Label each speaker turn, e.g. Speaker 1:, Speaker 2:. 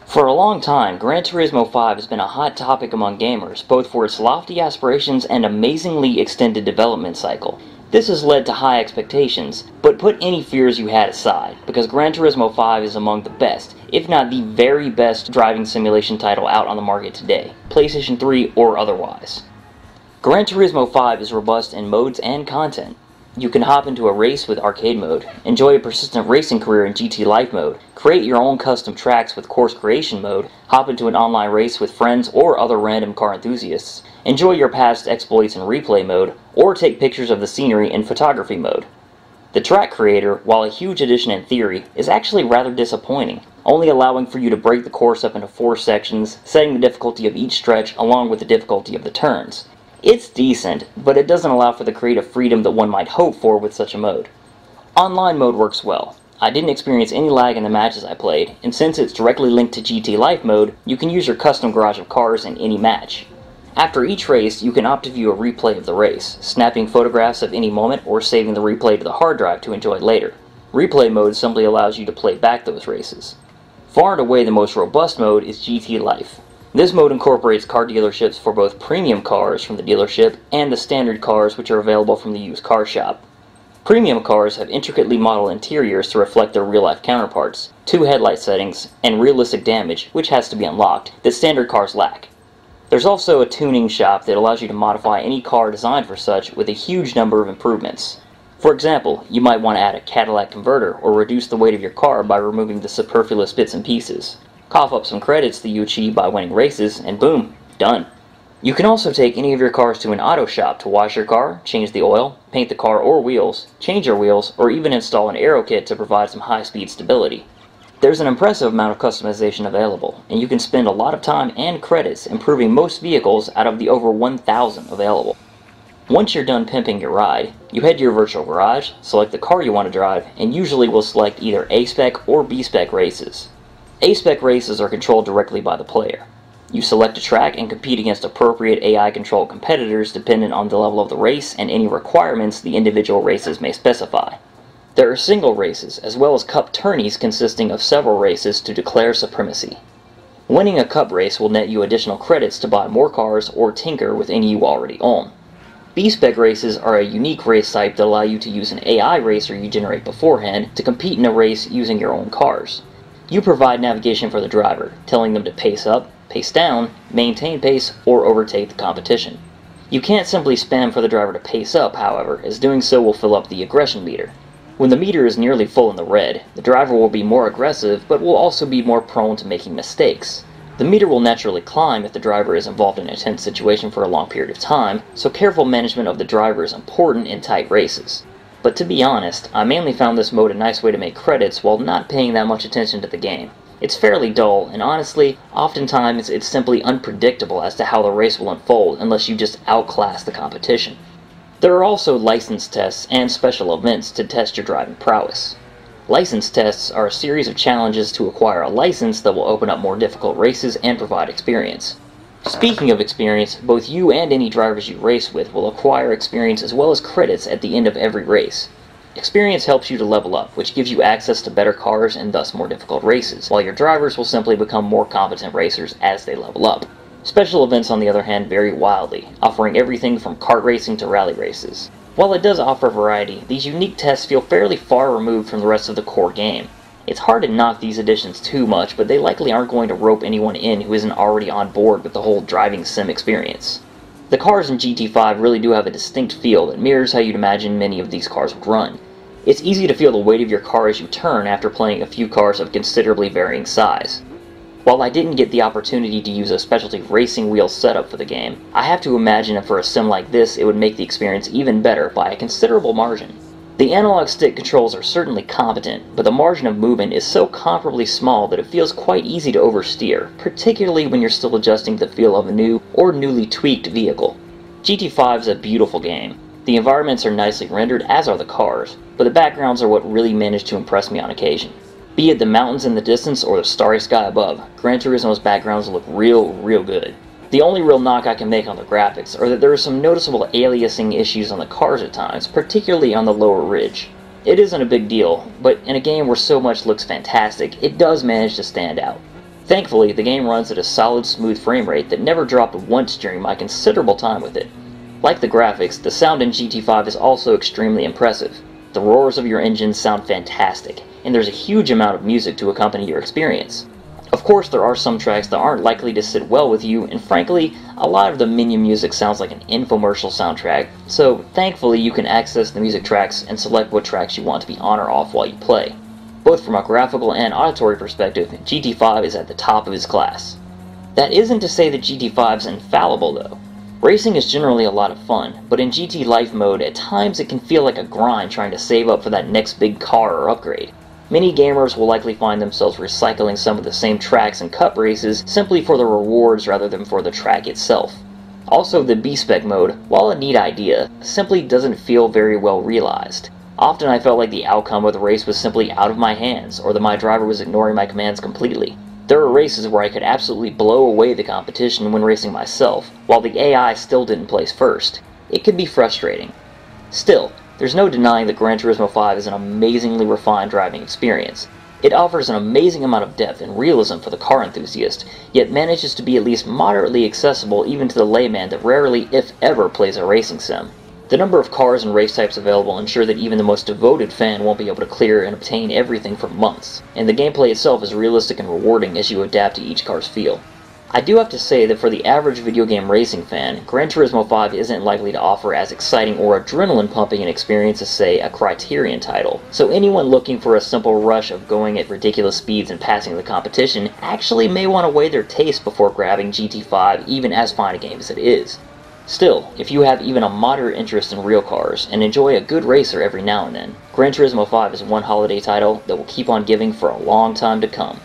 Speaker 1: For a long time, Gran Turismo 5 has been a hot topic among gamers, both for its lofty aspirations and amazingly extended development cycle. This has led to high expectations, but put any fears you had aside, because Gran Turismo 5 is among the best, if not the very best driving simulation title out on the market today, PlayStation 3 or otherwise. Gran Turismo 5 is robust in modes and content. You can hop into a race with arcade mode, enjoy a persistent racing career in GT Life mode, create your own custom tracks with course creation mode, hop into an online race with friends or other random car enthusiasts, enjoy your past exploits in replay mode, or take pictures of the scenery in photography mode. The track creator, while a huge addition in theory, is actually rather disappointing, only allowing for you to break the course up into 4 sections, setting the difficulty of each stretch along with the difficulty of the turns. It's decent, but it doesn't allow for the creative freedom that one might hope for with such a mode. Online mode works well. I didn't experience any lag in the matches I played, and since it's directly linked to GT Life mode, you can use your custom garage of cars in any match. After each race, you can opt to view a replay of the race, snapping photographs of any moment or saving the replay to the hard drive to enjoy later. Replay mode simply allows you to play back those races. Far and away the most robust mode is GT Life. This mode incorporates car dealerships for both premium cars from the dealership and the standard cars which are available from the used car shop. Premium cars have intricately modeled interiors to reflect their real-life counterparts, 2 headlight settings, and realistic damage, which has to be unlocked, that standard cars lack. There's also a tuning shop that allows you to modify any car designed for such with a huge number of improvements. For example, you might want to add a Cadillac converter or reduce the weight of your car by removing the superfluous bits and pieces. Cough up some credits that you achieve by winning races, and boom, done. You can also take any of your cars to an auto shop to wash your car, change the oil, paint the car or wheels, change your wheels, or even install an aero kit to provide some high-speed stability. There's an impressive amount of customization available, and you can spend a lot of time and credits improving most vehicles out of the over 1,000 available. Once you're done pimping your ride, you head to your virtual garage, select the car you want to drive, and usually will select either A-Spec or B-Spec races. A-Spec races are controlled directly by the player. You select a track and compete against appropriate AI-controlled competitors dependent on the level of the race and any requirements the individual races may specify. There are single races, as well as cup tourneys consisting of several races to declare supremacy. Winning a cup race will net you additional credits to buy more cars or tinker with any you already own. B-Spec races are a unique race type that allow you to use an AI racer you generate beforehand to compete in a race using your own cars. You provide navigation for the driver, telling them to pace up, pace down, maintain pace, or overtake the competition. You can't simply spam for the driver to pace up, however, as doing so will fill up the aggression meter. When the meter is nearly full in the red, the driver will be more aggressive, but will also be more prone to making mistakes. The meter will naturally climb if the driver is involved in a tense situation for a long period of time, so careful management of the driver is important in tight races. But to be honest, I mainly found this mode a nice way to make credits while not paying that much attention to the game. It's fairly dull, and honestly, oftentimes it's simply unpredictable as to how the race will unfold unless you just outclass the competition. There are also license tests and special events to test your driving prowess. License tests are a series of challenges to acquire a license that will open up more difficult races and provide experience. Speaking of experience, both you and any drivers you race with will acquire experience as well as credits at the end of every race. Experience helps you to level up, which gives you access to better cars and thus more difficult races, while your drivers will simply become more competent racers as they level up. Special events, on the other hand, vary wildly, offering everything from kart racing to rally races. While it does offer variety, these unique tests feel fairly far removed from the rest of the core game. It's hard to knock these additions too much, but they likely aren't going to rope anyone in who isn't already on board with the whole driving sim experience. The cars in GT5 really do have a distinct feel that mirrors how you'd imagine many of these cars would run. It's easy to feel the weight of your car as you turn after playing a few cars of considerably varying size. While I didn't get the opportunity to use a specialty racing wheel setup for the game, I have to imagine that for a sim like this it would make the experience even better by a considerable margin. The analog stick controls are certainly competent, but the margin of movement is so comparably small that it feels quite easy to oversteer, particularly when you're still adjusting to the feel of a new or newly tweaked vehicle. GT5 is a beautiful game. The environments are nicely rendered, as are the cars, but the backgrounds are what really managed to impress me on occasion. Be it the mountains in the distance or the starry sky above, Gran Turismo's backgrounds look real good. The only real knock I can make on the graphics are that there are some noticeable aliasing issues on the cars at times, particularly on the lower ridge. It isn't a big deal, but in a game where so much looks fantastic, it does manage to stand out. Thankfully, the game runs at a solid, smooth frame rate that never dropped once during my considerable time with it. Like the graphics, the sound in GT5 is also extremely impressive. The roars of your engines sound fantastic, and there's a huge amount of music to accompany your experience. Of course, there are some tracks that aren't likely to sit well with you, and frankly, a lot of the menu music sounds like an infomercial soundtrack, so thankfully you can access the music tracks and select what tracks you want to be on or off while you play. Both from a graphical and auditory perspective, GT5 is at the top of its class. That isn't to say that GT5 is infallible though. Racing is generally a lot of fun, but in GT Life mode, at times it can feel like a grind trying to save up for that next big car or upgrade. Many gamers will likely find themselves recycling some of the same tracks and cup races simply for the rewards rather than for the track itself. Also, the B-Spec mode, while a neat idea, simply doesn't feel very well realized. Often I felt like the outcome of the race was simply out of my hands, or that my driver was ignoring my commands completely. There are races where I could absolutely blow away the competition when racing myself, while the AI still didn't place first. It could be frustrating. Still, there's no denying that Gran Turismo 5 is an amazingly refined driving experience. It offers an amazing amount of depth and realism for the car enthusiast, yet manages to be at least moderately accessible even to the layman that rarely, if ever, plays a racing sim. The number of cars and race types available ensure that even the most devoted fan won't be able to clear and obtain everything for months, and the gameplay itself is realistic and rewarding as you adapt to each car's feel. I do have to say that for the average video game racing fan, Gran Turismo 5 isn't likely to offer as exciting or adrenaline-pumping an experience as, say, a Criterion title, so anyone looking for a simple rush of going at ridiculous speeds and passing the competition actually may want to weigh their taste before grabbing GT5, even as fine a game as it is. Still, if you have even a moderate interest in real cars and enjoy a good racer every now and then, Gran Turismo 5 is one holiday title that will keep on giving for a long time to come.